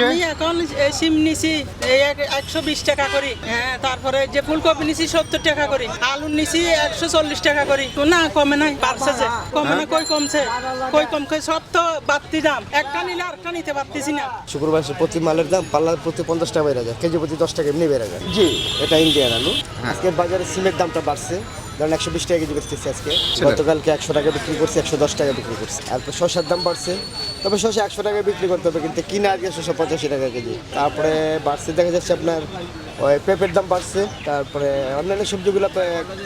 আমি এখন এই সিম নিছি এই 120 টাকা করি। হ্যাঁ, তারপরে যে ফুলকপি নিছি 70 টাকা করি, আলু নিছি 140 টাকা করি। তো না কমে নাই, বাড়ছে যে কমে না, কই কমছে, কই কমছে, সব তো বাড়তি দাম, একটা নিলে আরেকটা নিতে পারতেছি না। শুক্রবার প্রতি মালের দাম পাল্লা প্রতি 50 টাকা বেড়ে যায়, কেজি প্রতি 10 টাকা এমনি বেড়ে যায়। জি, এটা ইন্ডিয়ান আলু। আজকের বাজারে সিমের দামটা বাড়ছে, ধরেন 120 টাকা কেজি বেচতেছি আজকে। গতকালকে 100 টাকা বিক্রি করছি, 110 টাকা বিক্রি করছি। আর শসার দাম বাড়ছে, তবে শসা 100 টাকা বিক্রি করতে হবে, কিন্তু কিনা আজকে শসা 85 টাকা কেজি। তারপরে বাড়ছে দেখা যাচ্ছে আপনার ওই পেঁপের দাম বাড়ছে, তারপরে অন্যান্য সবজিগুলো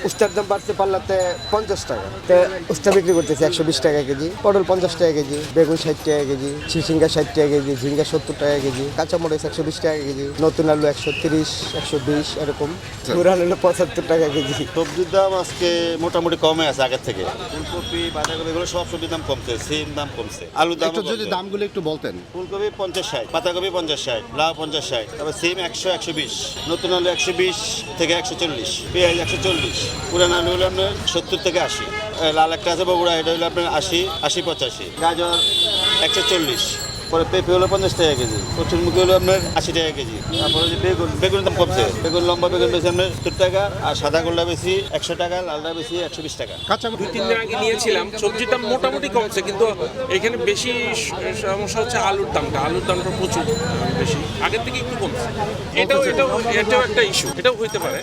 উস্তার দাম বাড়ছে পাল্লাতে 50 টাকা। তো উস্তা বিক্রি করতেছি 120 টাকা কেজি, পটল 50 টাকা কেজি, বেগুন 60 টাকা কেজি, ঝিঙ্গা 60 টাকা কেজি, ঝিঙ্গা 70 টাকা কেজি, কাঁচামরিচ 120 টাকা কেজি, নতুন আলু 130, 120 এরকম, পুরান আলু 75 টাকা কেজি। সবজির দাম আজকে মোটামুটি কমে আছে আগের থেকে। ফুলকপি, বাঁধাকপি এগুলো সব সবজির দাম কমছে, সিম দাম কমছে, আলুর দাম যদি দামগুলো একটু বলতেন। ফুলকপি 50-60, পাতাকপি 50-60, লাউ 50-60, তারপর সিম 100-120, নতুন আলু 120 থেকে 140, পেঁয়াজ 140, পুরান আলু হলো আপনার 70 থেকে 80, লাল একটা আছে বগুড়া, এটা হলো আপনার 80-85, গাজর 140, পরে পেঁপে হলো 50 টাকা কেজি, কচুরমুখী হলো আপনার 80 টাকা কেজি। তারপরে যে বেগুনের দাম কমছে, বেগুন লম্বা বেগুন বেশি আপনার 70 টাকা, আর সাদা গোলটা বেশি 100 টাকা, লালটা বেশি 120 টাকা। কাঁচা 2-3 দিন আগে নিয়েছিলাম, সবজির দাম মোটামুটি কমছে, কিন্তু এখানে বেশি সমস্যা হচ্ছে আলুর দামটা প্রচুর বেশি, আগের থেকে একটু কমছে। এটাও একটা ইস্যু, এটাও হইতে পারে।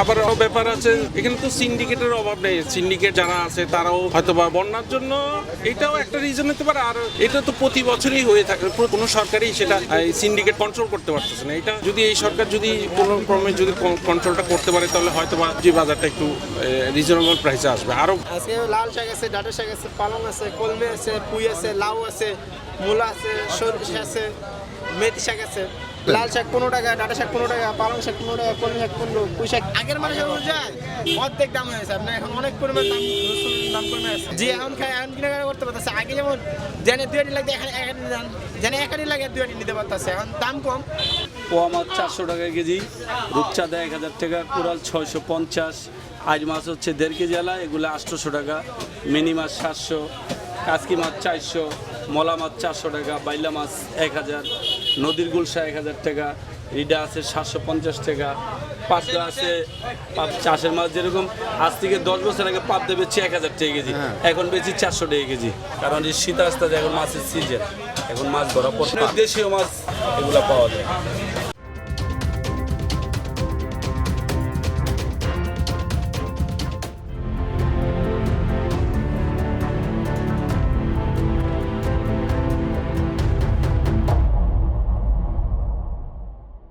আবার ব্যাপার আছে, এখানে তো সিন্ডিকেটের অভাব নেই, সিন্ডিকেট যারা আছে তারাও হয়তো বা বন্যার জন্য এটাও একটা রিজন হতে পারে। আর এটা তো প্রতি বছরই হয়ে থাকে, কোনো সরকারই সেটা সিন্ডিকেট কন্ট্রোল করতে পারতেছে না। এটা যদি এই সরকার যদি কোনো ক্রমে যদি কন্ট্রোলটা করতে পারে, তাহলে হয়তো বা যে বাজারটা একটু রিজনেবল প্রাইসে আসবে। আরো আজকে লাল শাক আছে, ডাঁটা শাক আছে, পালং আছে, কলমে আছে, পুঁই আছে, লাউ আছে, মূলা আছে, সরষে আছে, মেথি শাক আছে। লাল শাক 15 টাকা, ডাঁটা শাক 15 টাকা, পালং শাক 15 টাকা, কলমি শাক 15, পুঁই শাক আগের মানুষের অনুযায়ী অর্ধেক দাম হয়েছে। আপনার এখন অনেক পরিমাণ দাম কমে আছে। যে এখন খায় এখন কেনাকাটা করতে পারতেছে, আগে যেমন জেনে 2 লাগে, এখন 1 জেনে 1 লাগে 2 নিতে পারতেছে, এখন দাম কম। পোয়া মাছ 400 টাকা কেজি, রূপচাঁদা 1000 টাকা, কোরাল 650, আজ মাছ হচ্ছে 1.5 কেজি আলা, এগুলো 800 টাকা, মিনি মাছ 700, কাসকি মাছ 400, মলা মাছ 400 টাকা, বাইলা মাছ 1000, নদীর গুলশা 1000 টাকা, রিডা আছে 750 টাকা, পাবদা আছে, চাষের মাছ যেরকম আজ থেকে 10 বছর আগে পাবদা বেচছি 1000 টাকা কেজি, এখন বেচি 400 টাকা কেজি, কারণ এই শীত আসতে এখন মাছের সিজন, এখন মাছ ধরা পড়ছে, দেশীয় মাছ এগুলো পাওয়া যায়।